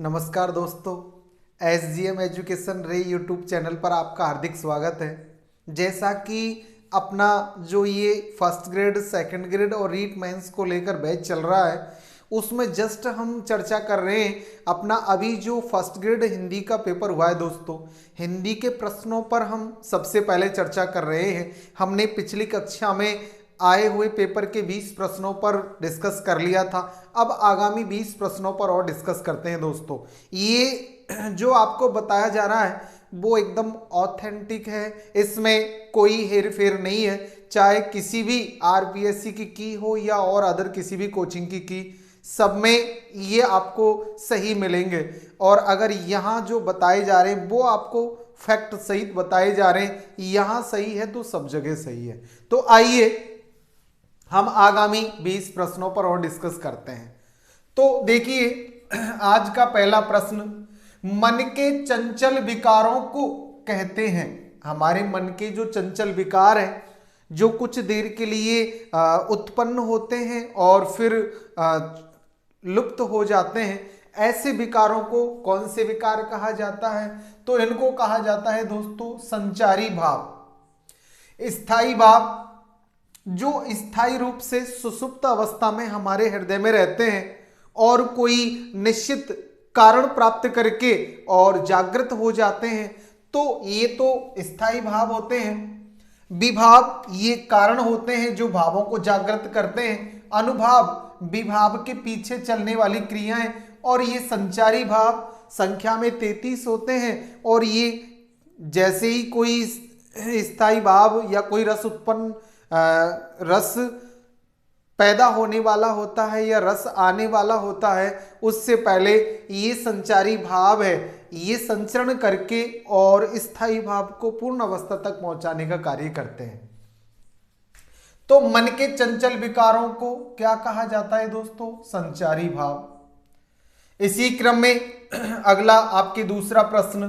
नमस्कार दोस्तों, SGM education रे यूट्यूब चैनल पर आपका हार्दिक स्वागत है। जैसा कि अपना जो ये फर्स्ट ग्रेड, सेकंड ग्रेड और रीट मेंस को लेकर बैच चल रहा है, उसमें जस्ट हम चर्चा कर रहे हैं अपना अभी जो फर्स्ट ग्रेड हिंदी का पेपर हुआ है। दोस्तों, हिंदी के प्रश्नों पर हम सबसे पहले चर्चा कर रहे हैं। हमने पिछली कक्षा में आए हुए पेपर के 20 प्रश्नों पर डिस्कस कर लिया था। अब आगामी 20 प्रश्नों पर और डिस्कस करते हैं। दोस्तों, ये जो आपको बताया जा रहा है वो एकदम ऑथेंटिक है, इसमें कोई हेर फेर नहीं है। चाहे किसी भी RPSC की हो या और अदर किसी भी कोचिंग की सब में ये आपको सही मिलेंगे। और अगर यहाँ जो बताए जा रहे हैं वो आपको फैक्ट सहित बताए जा रहे हैं, यहाँ सही है तो सब जगह सही है। तो आइए हम आगामी 20 प्रश्नों पर और डिस्कस करते हैं। तो देखिए, आज का पहला प्रश्न, मन के चंचल विकारों को कहते हैं। हमारे मन के जो चंचल विकार हैं, जो कुछ देर के लिए उत्पन्न होते हैं और फिर लुप्त हो जाते हैं, ऐसे विकारों को कौन से विकार कहा जाता है? तो इनको कहा जाता है दोस्तों संचारी भाव। स्थायी भाव जो स्थायी रूप से सुसुप्त अवस्था में हमारे हृदय में रहते हैं और कोई निश्चित कारण प्राप्त करके और जागृत हो जाते हैं, तो ये तो स्थायी भाव होते हैं। विभाव ये कारण होते हैं जो भावों को जागृत करते हैं। अनुभाव विभाव के पीछे चलने वाली क्रियाएं। और ये संचारी भाव संख्या में 33 होते हैं। और ये जैसे ही कोई स्थायी भाव या कोई रस उत्पन्न रस पैदा होने वाला होता है या रस आने वाला होता है, उससे पहले ये संचारी भाव है, ये संचरण करके और स्थायी भाव को पूर्ण अवस्था तक पहुंचाने का कार्य करते हैं। तो मन के चंचल विकारों को क्या कहा जाता है दोस्तों? संचारी भाव। इसी क्रम में अगला आपके दूसरा प्रश्न,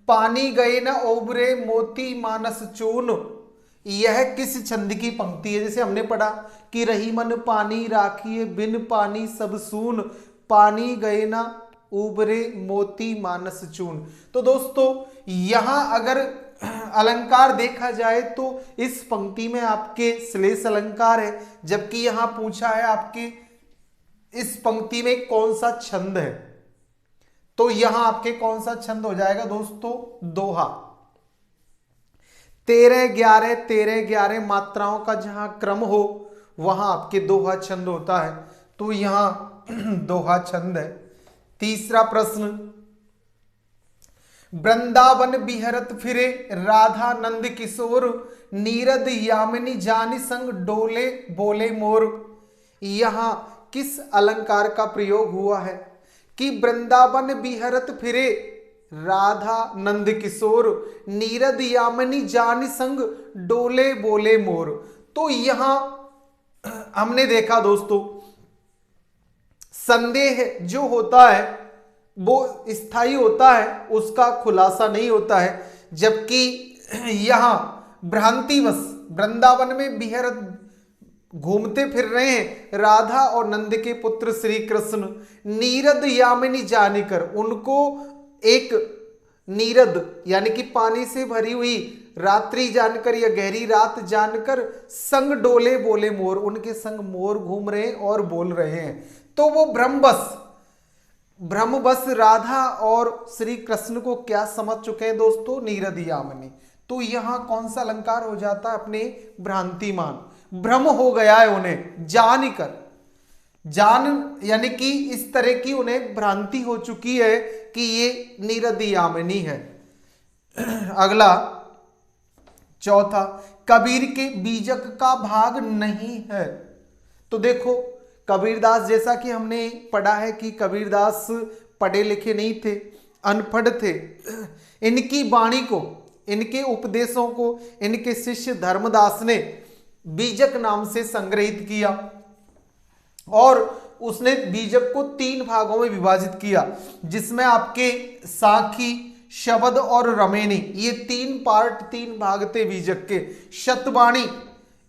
पानी गए न ओबरे मोती मानस चून, यह किस छंद की पंक्ति है? जैसे हमने पढ़ा कि रही मन पानी राखिए बिन पानी सब सून, पानी गए ना उबरे मोती मानस चून। तो दोस्तों, यहां अगर अलंकार देखा जाए तो इस पंक्ति में आपके श्लेष अलंकार है, जबकि यहां पूछा है आपके इस पंक्ति में कौन सा छंद है। तो यहां आपके कौन सा छंद हो जाएगा दोस्तों? दोहा। 13-11 मात्राओं का जहां क्रम हो वहां आपके दोहा छंद होता है। तो यहां दोहा छंद है। तीसरा प्रश्न, वृंदावन बिहरत फिरे राधा नंद किशोर, नीरद यामिनी जानि संग डोले बोले मोर। यहां किस अलंकार का प्रयोग हुआ है कि वृंदावन बिहरत फिरे राधा नंद किशोर, नीरद यामिनी जानि संग डोले बोले मोर? तो यहां हमने देखा दोस्तों, संदेह जो होता है वो स्थायी होता है, उसका खुलासा नहीं होता है। जबकि यहां भ्रांतिवश वृंदावन में बिहरत घूमते फिर रहे हैं राधा और नंद के पुत्र श्री कृष्ण, नीरद यामिनी जानिकर, उनको एक नीरद यानी कि पानी से भरी हुई रात्रि जानकर या गहरी रात जानकर, संग डोले बोले मोर, उनके संग मोर घूम रहे हैं और बोल रहे हैं। तो वो ब्रह्मवश राधा और श्री कृष्ण को क्या समझ चुके हैं दोस्तों? नीरद यामिनी। तो यहां कौन सा अलंकार हो जाता है? अपने भ्रांतिमान, भ्रम हो गया है उन्हें जानिकर, यानी कि इस तरह की उन्हें भ्रांति हो चुकी है कि ये नीरद यामिनी है। अगला चौथा, कबीर के बीजक का भाग नहीं है। तो देखो, कबीरदास, जैसा कि हमने पढ़ा है कि कबीरदास पढ़े लिखे नहीं थे, अनपढ़ थे। इनकी वाणी को, इनके उपदेशों को इनके शिष्य धर्मदास ने बीजक नाम से संग्रहित किया और उसने बीजक को 3 भागों में विभाजित किया, जिसमें आपके साखी, शबद और रमेनी, ये 3 पार्ट, 3 भाग थे बीजक के। शतवाणी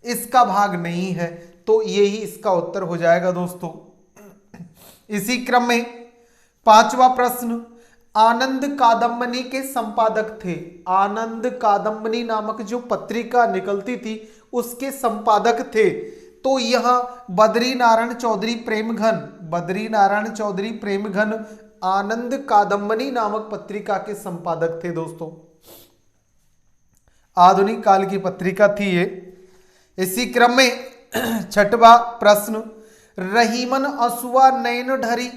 इसका भाग नहीं है, तो यही इसका उत्तर हो जाएगा दोस्तों। इसी क्रम में पांचवा प्रश्न, आनंद कादम्बनी के संपादक थे। आनंद कादम्बनी नामक जो पत्रिका निकलती थी उसके संपादक थे। तो यह बद्री नारायण चौधरी प्रेमघन, बद्री नारायण चौधरी प्रेमघन आनंद कादम्बनी नामक पत्रिका के संपादक थे दोस्तों। आधुनिक काल की पत्रिका थी ये। इसी क्रम में छठवां प्रश्न, रहीमन असुआ नयन ढरी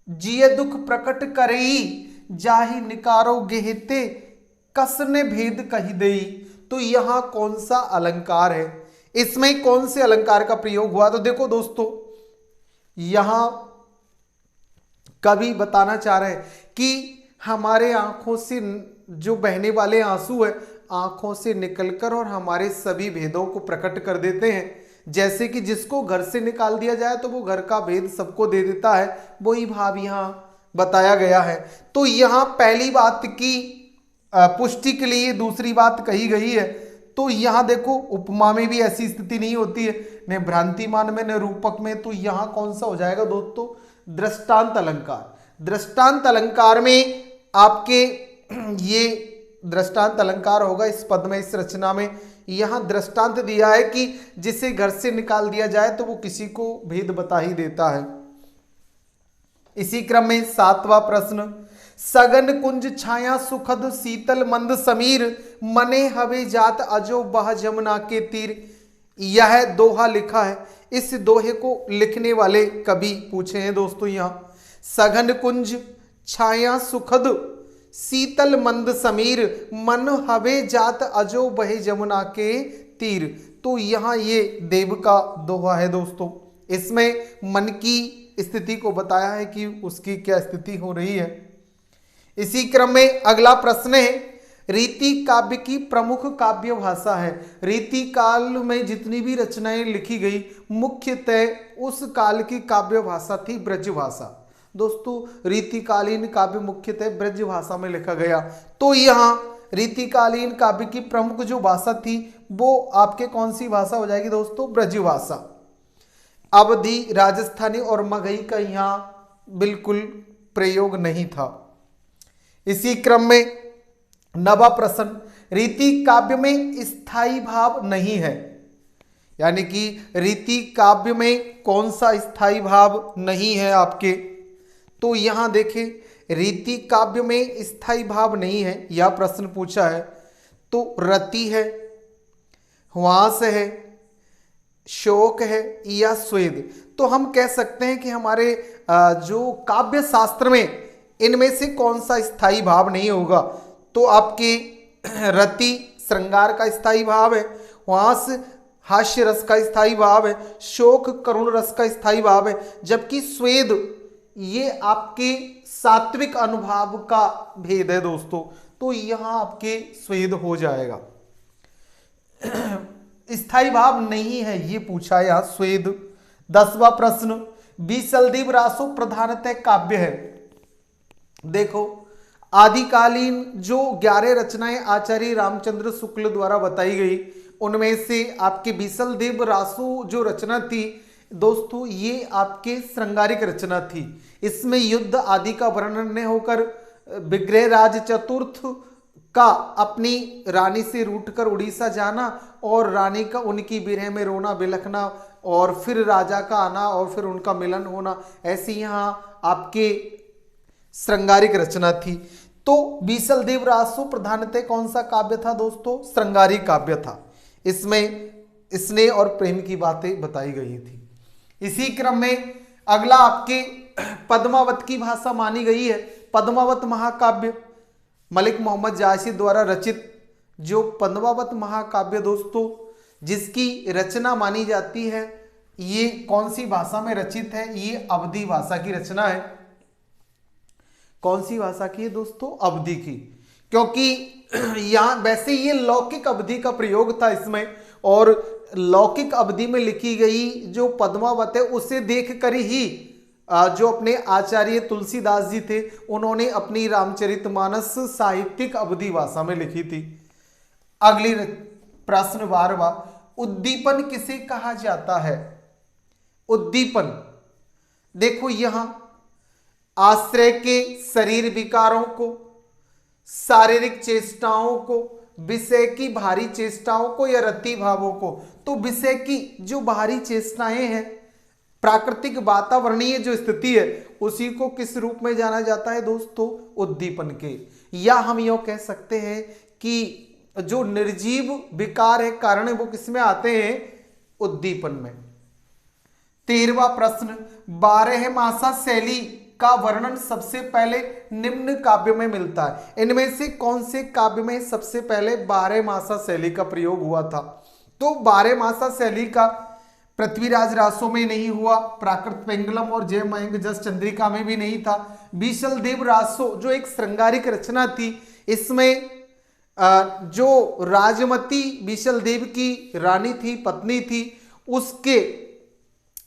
जिय दुख प्रकट करई जाहि निकारो गेहते कसने भेद कही देई। तो यहां कौन सा अलंकार है, इसमें कौन से अलंकार का प्रयोग हुआ? तो देखो दोस्तों, यहां कवि बताना चाह रहे हैं कि हमारे आंखों से जो बहने वाले आंसू है आंखों से निकलकर और हमारे सभी भेदों को प्रकट कर देते हैं। जैसे कि जिसको घर से निकाल दिया जाए तो वो घर का भेद सबको दे देता है, वही भाव यहां बताया गया है। तो यहां पहली बात की पुष्टि के लिए दूसरी बात कही गई है। तो यहां देखो उपमा में भी ऐसी स्थिति नहीं होती है, न भ्रांतिमान में न रूपक में। तो यहां कौन सा हो जाएगा दोस्तों? दृष्टांत अलंकार। दृष्टांत अलंकार में आपके ये दृष्टांत अलंकार होगा इस पद में, इस रचना में। यहां दृष्टांत दिया है कि जिसे घर से निकाल दिया जाए तो वो किसी को भेद बता ही देता है। इसी क्रम में सातवां प्रश्न, सगन कुंज छाया सुखद शीतल मंद समीर मने हवे जात अजो बह जमुना के तीर। यह दोहा लिखा है। इस दोहे को लिखने वाले कवि पूछे हैं दोस्तों यहां, सघन कुंज छाया सुखद शीतल मंद समीर मन हवे जात अजो बहे जमुना के तीर। तो यहां ये देव का दोहा है दोस्तों। इसमें मन की स्थिति को बताया है कि उसकी क्या स्थिति हो रही है। इसी क्रम में अगला प्रश्न है, रीति काव्य की प्रमुख काव्य भाषा है। रीति काल में जितनी भी रचनाएं लिखी गई मुख्यतः उस काल की काव्य भाषा थी ब्रज भाषा। दोस्तों रीतिकालीन काव्य मुख्यतः ब्रज भाषा में लिखा गया। तो यहाँ रीतिकालीन काव्य की प्रमुख जो भाषा थी वो आपके कौन सी भाषा हो जाएगी दोस्तों? ब्रज भाषा। अवधी, राजस्थानी और मगही का यहाँ बिल्कुल प्रयोग नहीं था। इसी क्रम में नवा प्रश्न, रीति काव्य में स्थायी भाव नहीं है। यानी कि रीति काव्य में कौन सा स्थायी भाव नहीं है आपके? तो यहां देखें, रीति काव्य में स्थायी भाव नहीं है यह प्रश्न पूछा है। तो रति है, ह्वास है, शोक है या स्वेद। तो हम कह सकते हैं कि हमारे जो काव्य शास्त्र में इनमें से कौन सा स्थायी भाव नहीं होगा? तो आपके रति श्रृंगार का स्थायी भाव है, ह्वास हास्य रस का स्थायी भाव है, शोक करुण रस का स्थायी भाव है, जबकि स्वेद ये आपके सात्विक अनुभाव का भेद है दोस्तों। तो यहां आपके स्वेद हो जाएगा। स्थायी भाव नहीं है ये पूछा यहां स्वेद। 10वां प्रश्न, बीसलदेव रासो प्रधानतः काव्य है। देखो आदिकालीन जो 11 रचनाएं आचार्य रामचंद्र शुक्ल द्वारा बताई गई उनमें से आपके बीसलदेव रासो जो रचना थी दोस्तों ये आपके श्रृंगारिक रचना थी। इसमें युद्ध आदि का वर्णन न होकर विग्रहराज चतुर्थ का अपनी रानी से रूठकर उड़ीसा जाना और रानी का उनकी विरह में रोना बिलखना और फिर राजा का आना और फिर उनका मिलन होना, ऐसी यहाँ आपके श्रृंगारिक रचना थी। तो बीसलदेव रासो प्रधानतः कौन सा काव्य था दोस्तों? श्रृंगारिक काव्य था। इसमें स्नेह और प्रेम की बातें बताई गई थी। इसी क्रम में अगला आपके पद्मावत की भाषा मानी गई है। पद्मावत महाकाव्य मलिक मोहम्मद जायसी द्वारा रचित जो पद्मावत महाकाव्य दोस्तों जिसकी रचना मानी जाती है ये कौन सी भाषा में रचित है? ये अवधी भाषा की रचना है। कौन सी भाषा की है दोस्तों? अवधी की। क्योंकि यहां वैसे ये लौकिक अवधि का प्रयोग था इसमें, और लौकिक अवधि में लिखी गई जो पद्मावत है उसे देखकर ही जो अपने आचार्य तुलसीदास जी थे उन्होंने अपनी रामचरितमानस साहित्यिक अवधी भाषा में लिखी थी। अगली प्रश्न 12वां, उद्दीपन किसे कहा जाता है? उद्दीपन देखो यहां आश्रय के शरीर विकारों को, शारीरिक चेष्टाओं को, विषय की भारी चेष्टाओं को या रति भावों को। तो विषय की जो बाहरी चेष्टाएं हैं, प्राकृतिक वातावरणीय जो स्थिति है, उसी को किस रूप में जाना जाता है दोस्तों? उद्दीपन के। या हम यूं कह सकते हैं कि जो निर्जीव विकार है, कारण है, वो किसमें आते हैं? उद्दीपन में। 13वां प्रश्न, बारहमासा शैली का वर्णन सबसे पहले निम्न काव्य में मिलता है। इनमें से कौन से काव्य में सबसे पहले बारहमासा शैली का प्रयोग हुआ था? तो बारहमासा शैली का पृथ्वीराज रासों में नहीं हुआ, प्राकृत पेंगलम और जय मयंक जस चंद्रिका में भी नहीं था। बीशल देव रासो जो एक श्रृंगारिक रचना थी, इसमें जो राजमती बीशल देव की रानी थी, पत्नी थी, उसके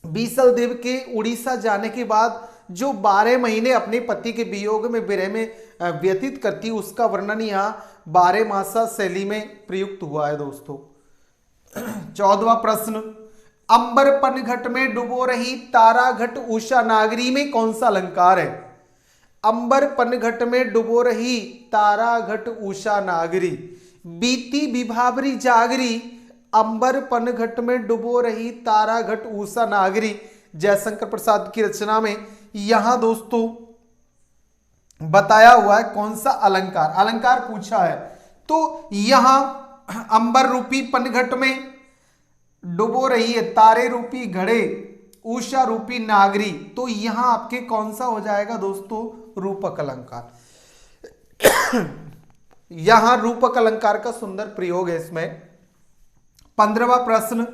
बीशल देव के उड़ीसा जाने के बाद जो 12 महीने अपने पति के वियोग में विरह में व्यतीत करती, उसका वर्णन यहाँ बारहमासा शैली में प्रयुक्त हुआ है दोस्तों। 14वां प्रश्न, अंबर पनघट में डुबो रही तारा घट उषा नागरी में कौन सा अलंकार है? अंबर पनघट में डुबो रही तारा घट उषा नागरी, बीती विभावरी जागरी, अंबर पनघट में डुबो रही तारा घट उषा नागरी, जयशंकर प्रसाद की रचना में यहां दोस्तों बताया हुआ है कौन सा अलंकार। अलंकार पूछा है तो यहां अंबर रूपी पनघट में डुबो रही है तारे रूपी घड़े उषा रूपी नागरी, तो यहां आपके कौन सा हो जाएगा दोस्तों? रूपक अलंकार। यहां रूपक अलंकार का सुंदर प्रयोग है इसमें। 15वां प्रश्न,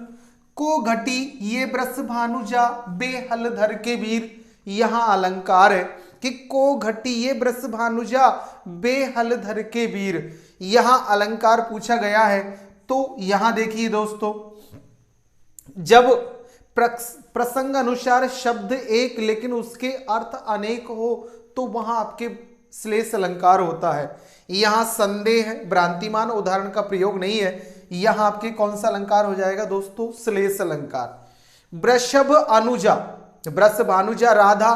को घटी ये वृष भानुजा बेहलधर के वीर, यहां अलंकार है कि को घटी ये वृष भानुजा बेहलधर के वीर, यहां अलंकार पूछा गया है। तो यहां देखिए दोस्तों, जब प्रसंग अनुसार शब्द एक लेकिन उसके अर्थ अनेक हो तो वहां आपके श्लेष अलंकार होता है। यहां संदेह भ्रांतिमान उदाहरण का प्रयोग नहीं है, यहां आपके कौन सा अलंकार हो जाएगा दोस्तों? श्लेष अलंकार। वृषभ अनुजा, वृष भानुजा राधा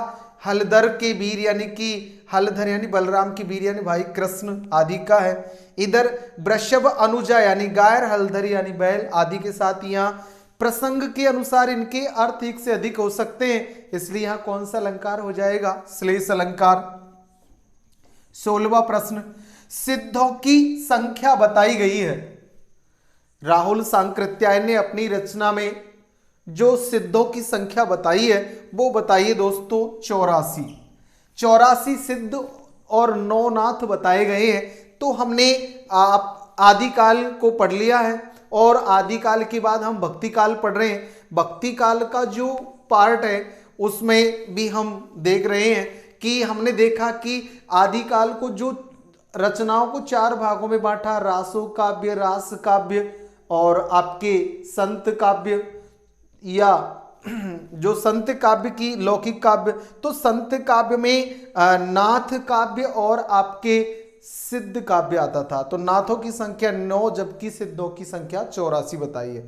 हलधर के वीर, यानी कि हलधर यानी बलराम की वीर यानी भाई कृष्ण आदि का है। इधर वृषभ अनुजा यानी गायर, हलधर यानी बैल आदि के साथ यहाँ प्रसंग के अनुसार इनके अर्थ एक से अधिक हो सकते हैं, इसलिए यहां कौन सा अलंकार हो जाएगा? श्लेष अलंकार। 16वां प्रश्न, सिद्धों की संख्या बताई गई है। राहुल सांकृत्यायन ने अपनी रचना में जो सिद्धों की संख्या बताई है वो बताइए दोस्तों 84। 84 सिद्ध और 9 नाथ बताए गए हैं। तो हमने आदिकाल को पढ़ लिया है और आदिकाल के बाद हम भक्ति काल पढ़ रहे हैं। भक्ति काल का जो पार्ट है उसमें भी हम देख रहे हैं कि हमने देखा कि आदिकाल को जो रचनाओं को 4 भागों में बांटा, रासो काव्य, रास काव्य और आपके संत काव्य या जो संत काव्य की लौकिक काव्य। तो संत काव्य में नाथ काव्य और आपके सिद्ध काव्य आता था। तो नाथों की संख्या 9 जबकि सिद्धों की संख्या 84 बताई है।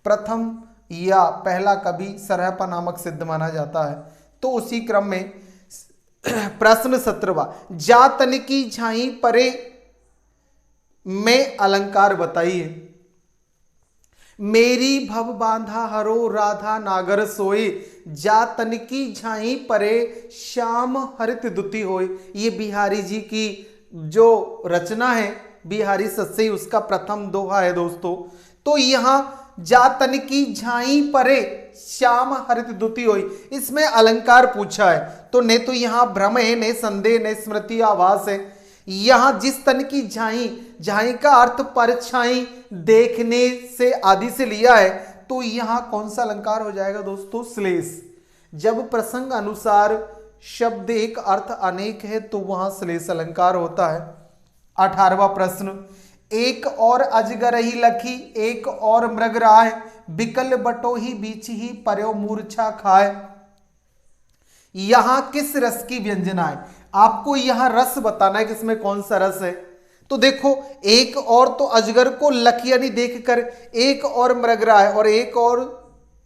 प्रथम या पहला कवि सरहपा नामक सिद्ध माना जाता है। तो उसी क्रम में प्रश्न 17वां, जातन की झाई परे में अलंकार बताइए। मेरी भव बांधा हरो राधा नागर सोए, जातन की झाई परे श्याम हरित दुति होए। ये बिहारी जी की जो रचना है, बिहारी सस्सई, उसका प्रथम दोहा है दोस्तों। तो यहां जातन की झाई परे श्याम हरित दुति होई, इसमें अलंकार पूछा है। तो ने तो यहां भ्रम है, ने संदेह, ने स्मृति आभास है। यहां जिस तन की झाई, झाई का अर्थ परछाई, देखने से आदि से लिया है। तो यहां कौन सा अलंकार हो जाएगा दोस्तों? श्लेष। जब प्रसंग अनुसार शब्द एक अर्थ अनेक है तो वहां श्लेष अलंकार होता है। 18वां प्रश्न, एक और अजगर ही लखी, एक और मृग राय, बिकल बटो ही बीच ही पर्यो मूर्छा खाए। यहां किस रस की व्यंजना है? आपको यहां रस बताना है कि इसमें कौन सा रस है। तो देखो, एक और तो अजगर को लख यानी देखकर, एक और मृग राय और एक और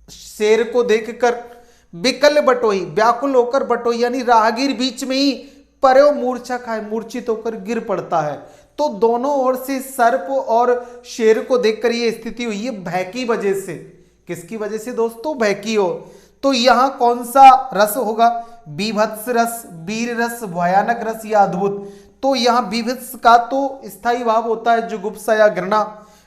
शेर को देखकर विकल बटोही, व्याकुल होकर बटोही यानी राहगीर बीच में ही पर्यो मूर्छा खाए, मूर्छित होकर गिर पड़ता है। तो दोनों ओर से सर्प और शेर को देखकर यह स्थिति हुई है भय की वजह से। किसकी वजह से दोस्तों? भय की हो। तो यहां कौन सा रस होगा? बीभत्स रस, वीर रस, भयानक रस या अद्भुत? तो यहां बीभत्स का तो स्थायी भाव होता है जुगुप्सा या घृणा,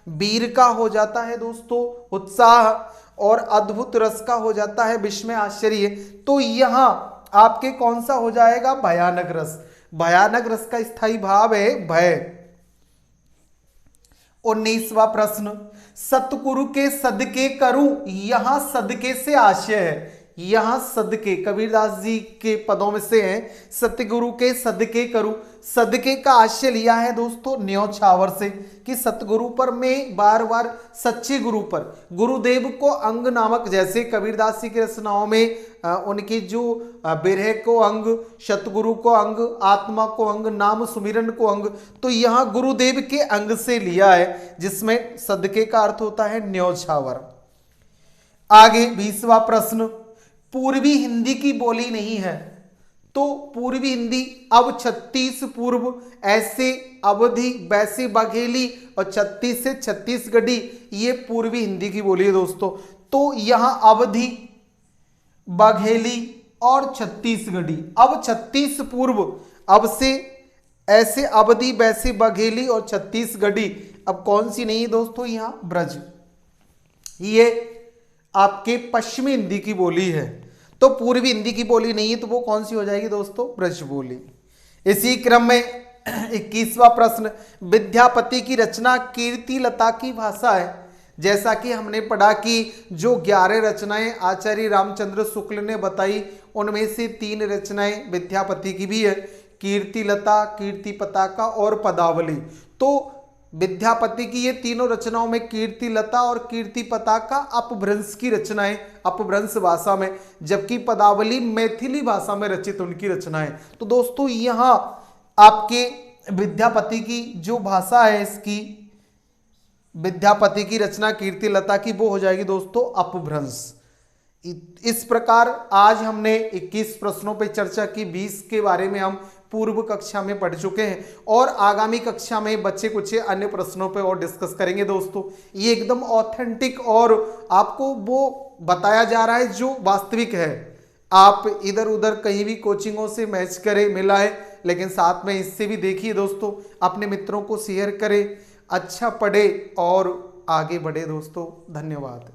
वीर का हो जाता है दोस्तों उत्साह, और अद्भुत रस का हो जाता है विस्मय आश्चर्य। तो यहां आपके कौन सा हो जाएगा? भयानक रस। भयानक रस का स्थायी भाव है भय। 19वां प्रश्न, सतगुरु के सदके करूं, यहां सदके से आशय है, यहां सदके कबीरदास जी के पदों में से है, सतगुरु के सदके करूं। सदके का आशय लिया है दोस्तों न्योछावर से कि सतगुरु पर मैं बार बार सच्चे गुरु पर, गुरुदेव को अंग नामक, जैसे कबीरदास जी की रचनाओं में उनकी जो बिरह को अंग, सतगुरु को अंग, आत्मा को अंग, नाम सुमिरन को अंग, तो यहां गुरुदेव के अंग से लिया है, जिसमें सदके का अर्थ होता है न्योछावर। आगे 20वां प्रश्न, पूर्वी हिंदी की बोली नहीं है। तो पूर्वी हिंदी अब 36 पूर्व, ऐसे अवधि, वैसे बघेली और 36 से छत्तीसगढ़ी, ये पूर्वी हिंदी की बोली है दोस्तों। तो यहां अवधि, बघेली और छत्तीसगढ़ी, अब 36 पूर्व, अब से ऐसे अवधि, वैसे बघेली और छत्तीसगढ़ी, अब कौन सी नहीं है दोस्तों? यहां ब्रज, ये आपके पश्चिमी हिंदी की बोली है। तो पूर्वी हिंदी की बोली नहीं है, तो वो कौन सी हो जाएगी दोस्तों? ब्रज बोली। इसी क्रम में 21वां प्रश्न, विद्यापति की रचना कीर्ति लता की भाषा है। जैसा कि हमने पढ़ा कि जो 11 रचनाएं आचार्य रामचंद्र शुक्ल ने बताई, उनमें से 3 रचनाएं विद्यापति की भी है, कीर्ति लता, कीर्ति पताका और पदावली। तो विद्यापति की ये तीनों रचनाओं में कीर्ति लता और कीर्ति पताका अपभ्रंश की रचनाएं, अपभ्रंश भाषा में, जबकि पदावली मैथिली भाषा में रचित उनकी रचनाएं। तो दोस्तों यहां आपके विद्यापति की जो भाषा है, इसकी विद्यापति की रचना कीर्ति लता की, वो हो जाएगी दोस्तों अपभ्रंश। इस प्रकार आज हमने 21 प्रश्नों पर चर्चा की, 20 के बारे में हम पूर्व कक्षा में पढ़ चुके हैं, और आगामी कक्षा में बच्चे कुछ अन्य प्रश्नों पे और डिस्कस करेंगे दोस्तों। ये एकदम ऑथेंटिक और आपको वो बताया जा रहा है जो वास्तविक है। आप इधर उधर कहीं भी कोचिंगों से मैच करें, मिला है, लेकिन साथ में इससे भी देखिए दोस्तों, अपने मित्रों को शेयर करें, अच्छा पढ़े और आगे बढ़े दोस्तों। धन्यवाद।